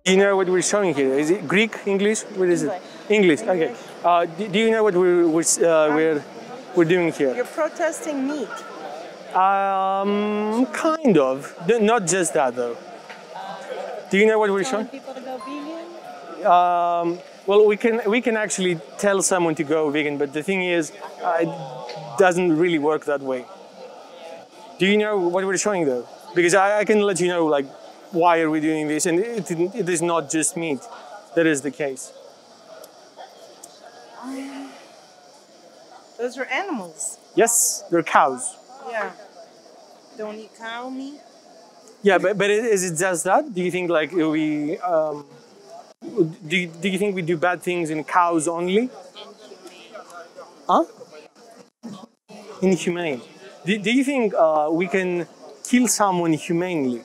Do you know what we're showing here? Is it Greek, English? What is it? English. Okay. Do you know what we're doing here? You're protesting meat. Kind of. Not just that though. Do you know what we're showing? People to go vegan? Well, we can actually tell someone to go vegan, but the thing is, it doesn't really work that way. Do you know what we're showing though? Because I can let you know like why are we doing this, and it is not just meat. That is the case. Those are animals. Yes, they're cows. Yeah. Don't eat cow meat? Yeah, but is it just that? Do you think like we do you think we do bad things in cows only? Huh? Inhumane. Do you think we can kill someone humanely?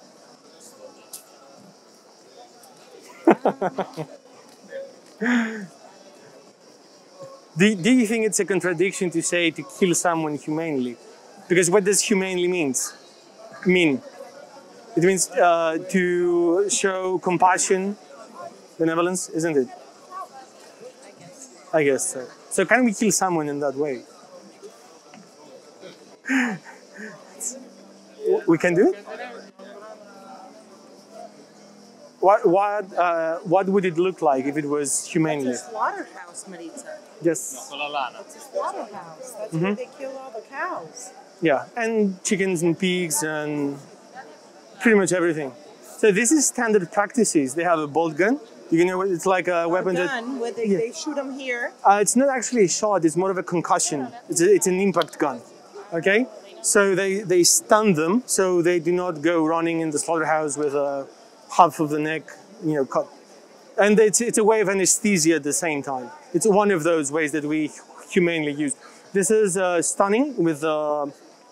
Do you think it's a contradiction to say to kill someone humanely? Because what does humanely mean? It means to show compassion, benevolence, isn't it? I guess so. So can we kill someone in that way? We can do it? What would it look like if it was humanely? It's a slaughterhouse, Maritza. Yes. It's a slaughterhouse. That's where they kill all the cows. Yeah, and chickens and pigs and pretty much everything. So this is standard practices. They have a bolt gun. You know what? It's like a weapon Where they shoot them here. It's not actually a shot. It's more of a concussion. It's an impact gun. Okay. So they stun them so they do not go running in the slaughterhouse with half of the neck, cut. And it's a way of anesthesia at the same time. It's one of those ways that we humanely use. This is stunning with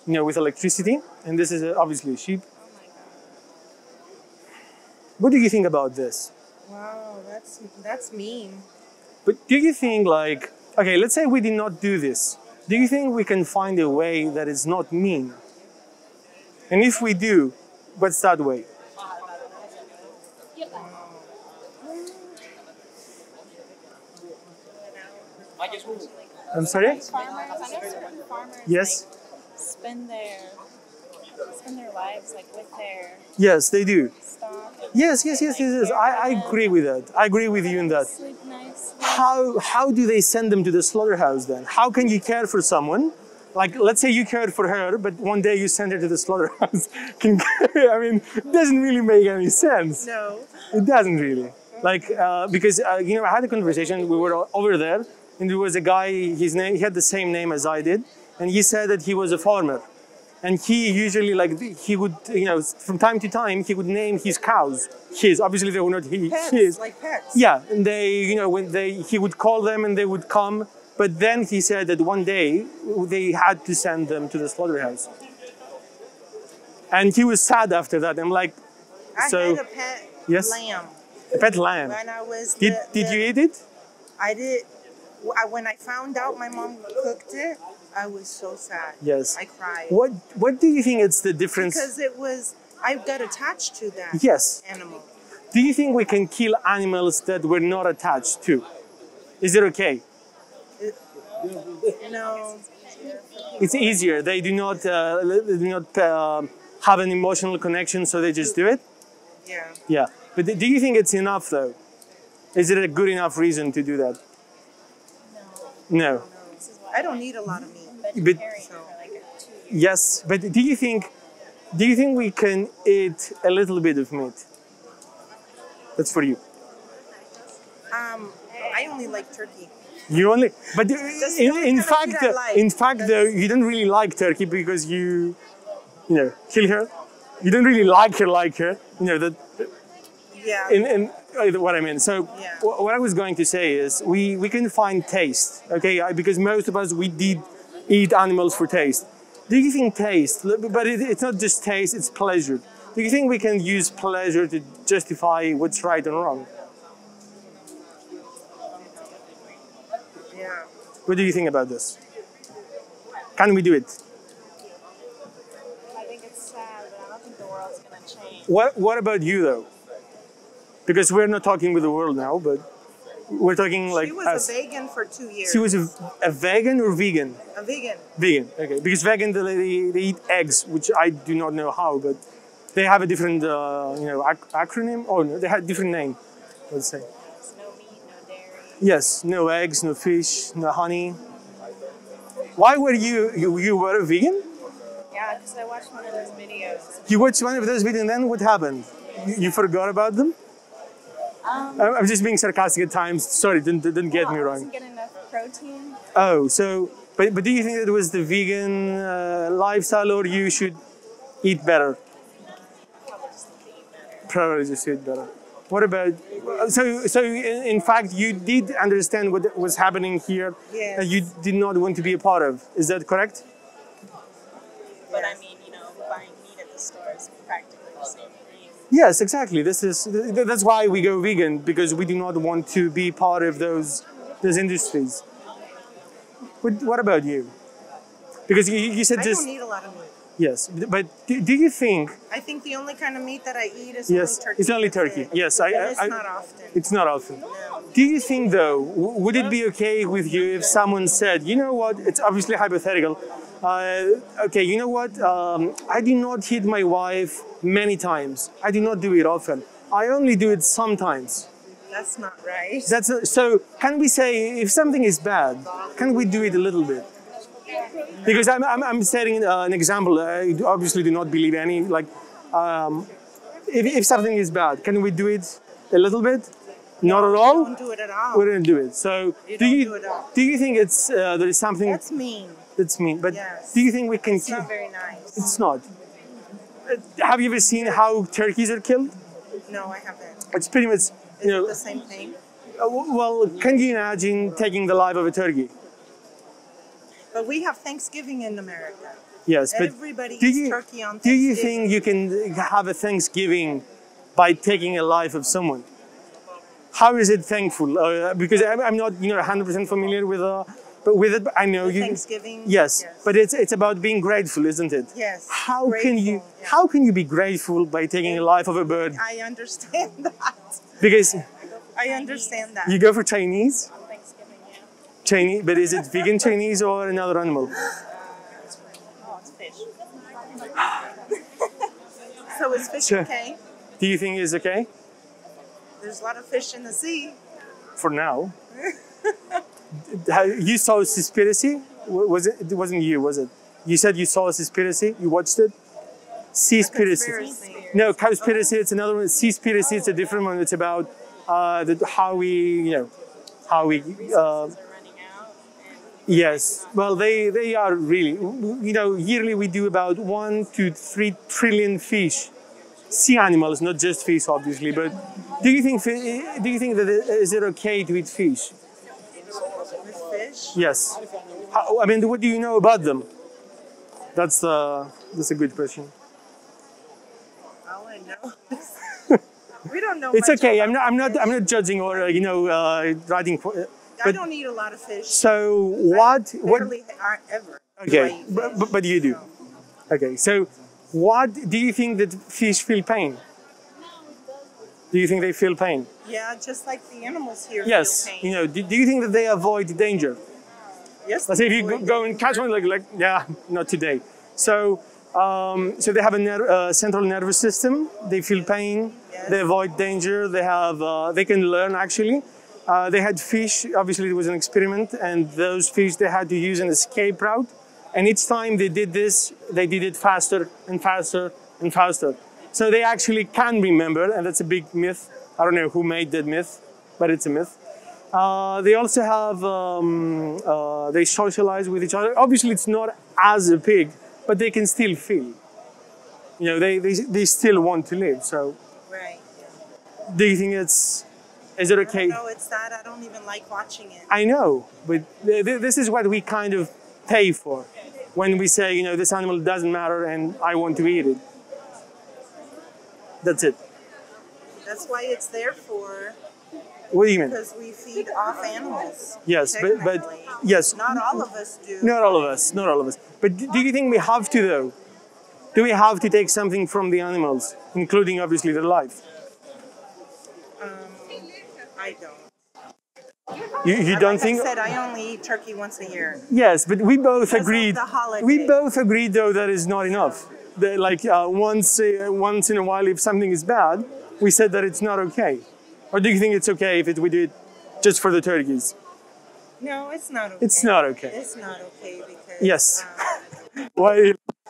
with electricity, and this is obviously a sheep. What do you think about this? Wow, that's mean. But do you think like, okay, let's say we did not do this. Do you think we can find a way that is not mean? And if we do, what's that way? I'm sorry? Farmers Yes? spend their lives like with their Yes, they do. stock. Yes. I agree with that. I agree with you in that. Sleep nice. How do they send them to the slaughterhouse then? How can you care for someone? Like, let's say you cared for her, but one day you send her to the slaughterhouse. I mean, it doesn't really make any sense. No. It doesn't really. Like, because, I had a conversation, we were over there, and there was a guy, he had the same name as I did, and he said that he was a farmer. And he usually, he would, from time to time, he would name his cows. Obviously they were not his. Like pets. Yeah, and he would call them and they would come. But then he said that one day they had to send them to the slaughterhouse. And he was sad after that. I'm like, I had a pet lamb. A pet lamb. When I was Did you eat it? I did. When I found out my mom cooked it, I was so sad. Yes. I cried. What do you think it's the difference? Because I got attached to that animal. Do you think we can kill animals that we're not attached to? Is it okay? No. It's easier. They do not have an emotional connection, so they just do it? Yeah. Yeah. But do you think it's enough, though? Is it a good enough reason to do that? No. I don't need a lot of meat. But, yes, but do you think we can eat a little bit of meat? That's for you. I only like turkey. You only, but in fact, though, you don't really like turkey because you kill her. You don't really like her. Yeah. In what I mean. So what I was going to say is we can find taste, okay? Because most of us, we did eat animals for taste. Do you think taste, but it's not just taste, it's pleasure. Do you think we can use pleasure to justify what's right and wrong? Yeah. What do you think about this? Can we do it? I think it's sad, but I don't think the world's going to change. What about you, though? Because we're not talking with the world now, but we're talking like She was us. a vegan for 2 years. She was a vegan or vegan? A vegan. Vegan, okay. Because vegan, they eat eggs, which I do not know how, but they have a different, acronym. Oh, no, they have a different name, let's say. No meat, no dairy. Yes, no eggs, no fish, no honey. Why were you were a vegan? Yeah, because I watched one of those videos. You watched one of those videos and then what happened? You forgot about them? I'm just being sarcastic at times. Sorry, don't get me I wrong. wasn't getting enough protein. Oh, so, but do you think that it was the vegan lifestyle or you should eat better? Probably just to eat better. Probably just eat better. What about, so in fact, you did understand what was happening here Yes. and you did not want to be a part of. Is that correct? But I mean, buying meat at the store is practically the same thing. Yes, exactly. That's why we go vegan, because we do not want to be part of those industries. What about you? Because you said I just don't eat a lot of meat. yes, but do you think? I think the only kind of meat that I eat is Yes, only turkey. it's only That's turkey. it. Yes, And it's not often. It's not often. No. Do you think though, would it be okay with you if someone said, you know what? It's obviously hypothetical. Okay, you know what? I do not hit my wife many times. I do not do it often. I only do it sometimes. That's not right. So can we say if something is bad, can we do it a little bit? Because I'm setting an example. I obviously do not believe any. Like, if something is bad, can we do it a little bit? Not at all. Don't do it at all. We don't do it. So You do don't you do it at all. do you think it's there is something That's mean. that's mean? But Yes. do you think we can? It's not very nice. It's not. Have you ever seen how turkeys are killed? No, I haven't. It's pretty much Is you know. it the same thing? Well, can you imagine taking the life of a turkey? But we have Thanksgiving in America. Yes, but Everybody do eats you, turkey on do you Thanksgiving. think you can have a Thanksgiving by taking a life of someone? How is it thankful? Because I'm not 100% familiar with but with it I know The you. Thanksgiving. Yes, but it's about being grateful, isn't it? Yes. How can you Grateful, yeah. how can you be grateful by taking a life of a bird? I understand that. Because I understand that. you go for Chinese, On Thanksgiving, yeah. Chinese, but is it vegan Chinese or another animal? Oh, it's fish. So is fish Sure. okay? Do you think it's okay There's a lot of fish in the sea. for now? You saw Seaspiracy? Was it? It wasn't you, was it? You said you saw Seaspiracy. You watched it. Seaspiracy. Conspiracy. No, Cowspiracy. It's another one. Seaspiracy. It's a different one. It's about how we. Resources are running out. And Yes. Well, they are really. Yearly we do about 1 to 3 trillion fish. Sea animals, not just fish, obviously. But do you think that is it okay to eat fish? With fish? Yes. I mean, what do you know about them? That's a good question. All I know is we don't know. It's much okay. about I'm not fish. judging or writing. I But don't eat a lot of fish. so what? Barely ever. do I Okay, eat fish. but you do. Okay. So what do you think that fish feel pain? Do you think they feel pain? Yeah, just like the animals here Yes. feel pain. Do you think that they avoid danger? Yes. Let's say if you go and catch one, like yeah, not today. So they have a central nervous system. They feel pain. Yes. They avoid danger. They can learn actually. They had fish. Obviously, it was an experiment, and those fish they had to use an escape route. And each time they did this, they did it faster and faster and faster. So they actually can remember, and that's a big myth. I don't know who made that myth, but it's a myth. They also have, they socialize with each other. Obviously, it's not as a pig, but they can still feel. They still want to live. So Right. do you think is it okay? No, it's that I don't even like watching it. I know, but this is what we kind of pay for when we say, this animal doesn't matter and I want to eat it. That's it. That's why it's there for, What do you mean? because we feed off animals. Yes, but technically. yes, Not all of us do. not all of us, not all of us. But do you think we have to though? Do we have to take something from the animals, including obviously their life? I don't. You don't think? Like I said, I only eat turkey once a year. Yes, but we both agreed. The holiday. We both agreed, though, that is not enough. That, like once in a while, if something is bad, we said that it's not okay. Or do you think it's okay if we do it just for the turkeys? No, it's not okay. It's not okay. It's not okay because. Yes. Why? I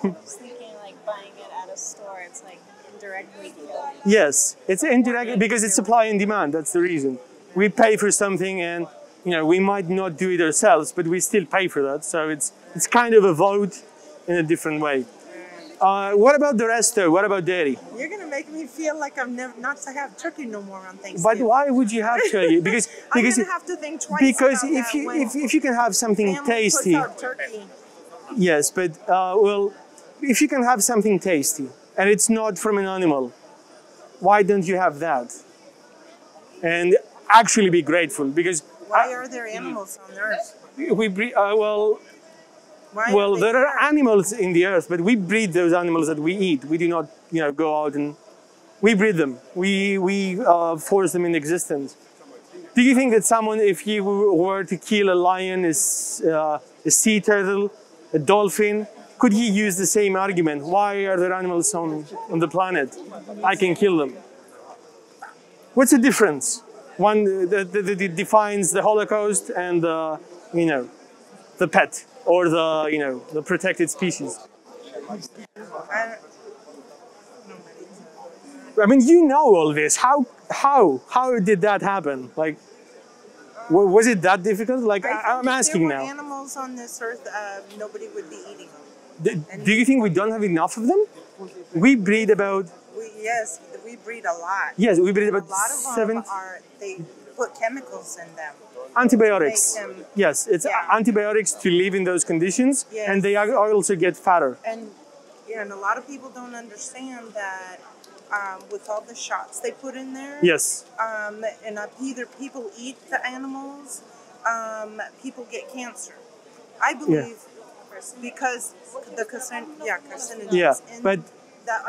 was thinking like buying it at a store, it's like indirectly killing. Yes, it's indirect because it's supply and demand. That's the reason. We pay for something, and we might not do it ourselves, but we still pay for that. So it's kind of a vote in a different way. What about the rest, though? What about dairy? You're gonna make me feel like I'm not to have turkey no more on Thanksgiving. But why would you have turkey? Because I'm gonna have to think twice. Because about if you can have something tasty, puts out turkey. yes, but well, if you can have something tasty and it's not from an animal, why don't you have that? And actually be grateful because why are there animals on Earth? We breed well, there are animals in the earth, but we breed those animals that we eat. We do not, go out and we breed them. We force them in existence. Do you think that someone, if he were to kill a lion, a sea turtle, a dolphin, could he use the same argument? Why are there animals on the planet? I can kill them. What's the difference? One that defines the Holocaust and the pet. Or the protected species. I mean, you know all this. How did that happen? Like, was it that difficult? Like, I'm asking now. If there were animals on this earth, nobody would be eating them. Do you think we don't have enough of them? We breed about. Yes, we breed a lot. Yes, we breed about a lot of them they put chemicals in them. Antibiotics. Yes, it's antibiotics to live in those conditions, and they also get fatter. And a lot of people don't understand that with all the shots they put in there. Yes. And either people eat the animals, people get cancer. I believe because the carcinogens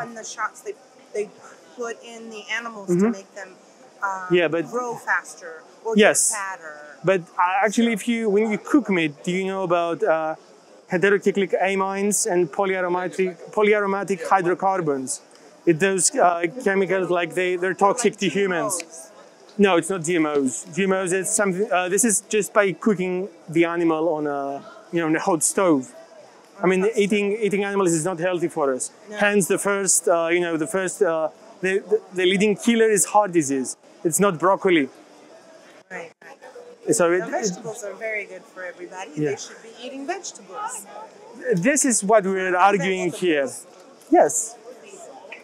in the shots they put in the animals to make them grow faster or get fatter. But actually, when you cook meat, do you know about heterocyclic amines and polyaromatic hydrocarbons? Those chemicals, they're toxic to humans. No, it's not GMOs. GMOs is something. This is just by cooking the animal on a hot stove. I mean, eating animals is not healthy for us. No. Hence, the leading killer is heart disease. It's not broccoli. Right. So vegetables are very good for everybody. Yeah. They should be eating vegetables. This is what we're arguing here. Yes.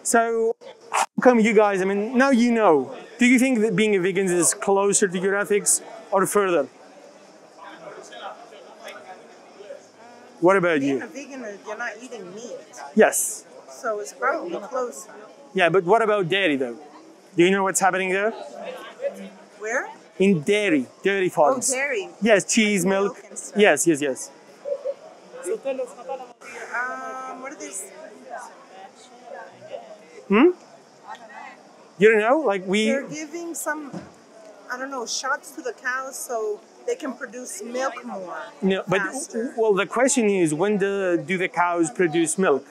So, how come you guys, now you know. Do you think that being a vegan is closer to your ethics or further? What about you? Being a vegan, you're not eating meat. Yes. So it's probably closer. Yeah, but what about dairy though? Do you know what's happening there? Where? In dairy farms. Oh, dairy. Yes, cheese, milk. Yes. What are these? You don't know? They're giving some, shots to the cows so they can produce milk more. No, but faster. Well, the question is, when do the cows produce milk?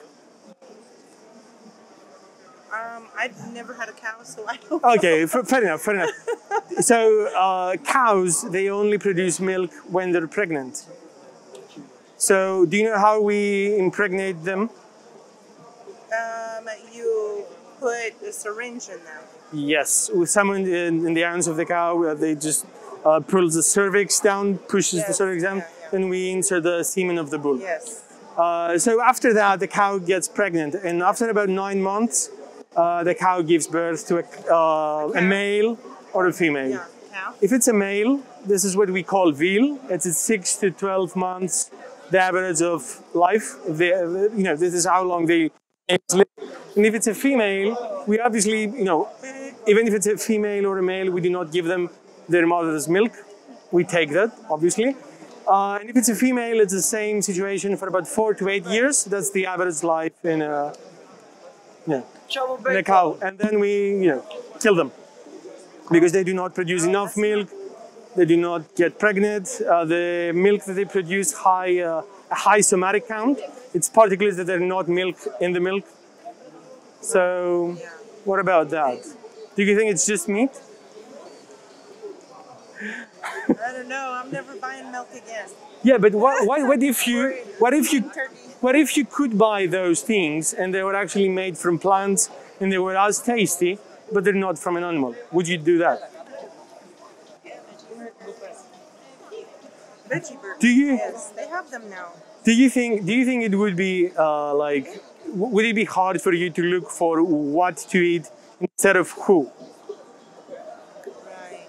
I've never had a cow, so I don't know. Okay, fair enough. So cows, they only produce milk when they're pregnant. So do you know how we impregnate them? You put a syringe in them. Yes, with someone in the arms of the cow, they just pulls the cervix down, pushes the cervix down, then we insert the semen of the bull. Yes. So after that, the cow gets pregnant, and after about 9 months, the cow gives birth to a male or a female. Yeah, cow. If it's a male, this is what we call veal. It's 6 to 12 months, the average of life. This is how long they live. And if it's a female, we obviously, even if it's a female or a male, we do not give them their mother's milk. We take that, obviously. And if it's a female, it's the same situation for about 4 to 8 years. That's the average life in a cow. And then we, kill them. because they do not produce enough milk. They do not get pregnant. The milk that they produce a high somatic count. It's particles that are not milk in the milk. So, what about that? Do you think it's just meat? I don't know. I'm never buying milk again. Yeah, but what if you could buy those things and they were actually made from plants and they were as tasty, but they're not from an animal? Would you do that? Veggie burgers. Do you? Yes, they have them now. Do you think it would be would it be hard for you to look for what to eat instead of who? Right.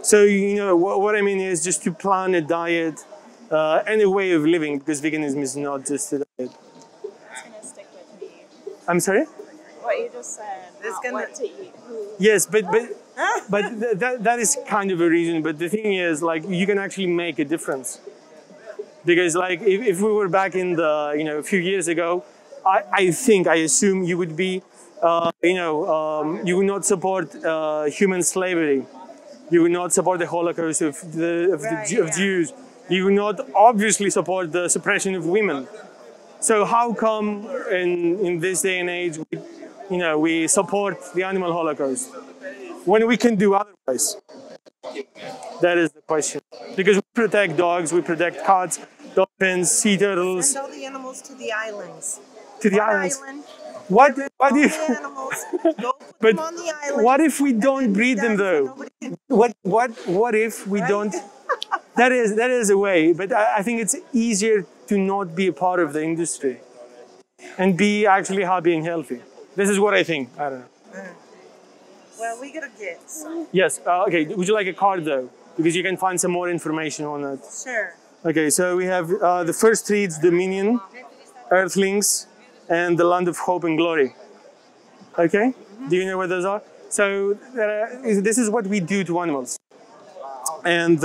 So what I mean is just to plan a diet and a way of living, because veganism is not just a diet. It's gonna stick with me. I'm sorry? What you just said. It's Not gonna- what to eat. Who. Yes, but that is kind of a reason. But the thing is, like, you can actually make a difference. Because, like, if we were back in the, a few years ago, I assume you would be, you would not support human slavery. You would not support the Holocaust of Jews. You would not obviously support the suppression of women. So how come in this day and age, we support the animal Holocaust when we can do otherwise? That is the question. Because we protect dogs, we protect cats, dolphins, sea turtles. Send all the animals to the islands. To the Our islands. island. What All if? the animals. Go put But them on the island. what if we don't breed them So though? nobody can- What if we Right? don't? That is a way, but I think it's easier to not be a part of the industry and be actually happy and healthy. This is what I think. I don't know. Well, we gotta get some. Yes. Okay. Would you like a card though? Because you can find some more information on it. Sure. Okay. So we have the first three: it's Dominion, Earthlings, and the Land of Hope and Glory. Okay. Do you know what those are? So this is what we do to animals. And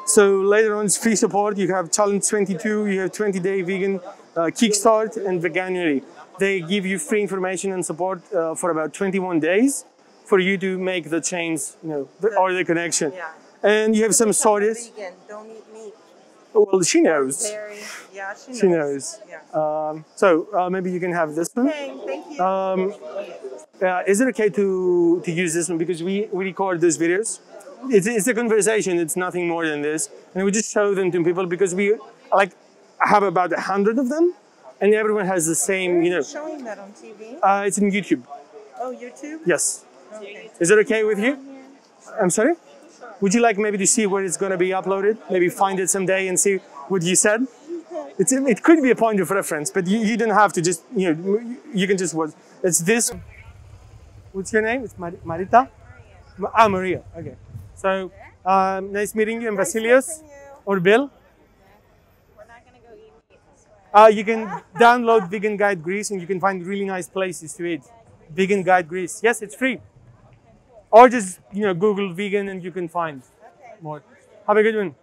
so later on, it's free support. You have Challenge 22. You have 20-day vegan kickstart and Veganuary. They give you free information and support for about 21 days for you to make the change, or the connection. Yeah. And you have some sorties. Vegan. Don't eat meat. Well, she knows. Dairy. Yeah, she knows. She knows. Yeah. So maybe you can have this one. Okay, thank you. Is it okay to use this one? Because we record these videos. It's a conversation. It's nothing more than this. And we just show them to people because we have about 100 of them. And everyone has the same, Where are you showing that on TV? It's in YouTube. Oh, YouTube? Yes. Okay. Is it okay with you? I'm sorry? Would you like maybe to see where it's going to be uploaded? Maybe find it someday and see what you said? It could be a point of reference, but you don't have to just, you can just watch. It's this. What's your name? It's Marita? Maria. Okay. So, nice meeting you. And Vasilios meeting you. or Bill? We're not gonna go eat meat. I swear. You can download Vegan Guide Greece and you can find really nice places to eat. Vegan Guide Greece. Yes, it's free. Or just, Google vegan and you can find more. Have a good one.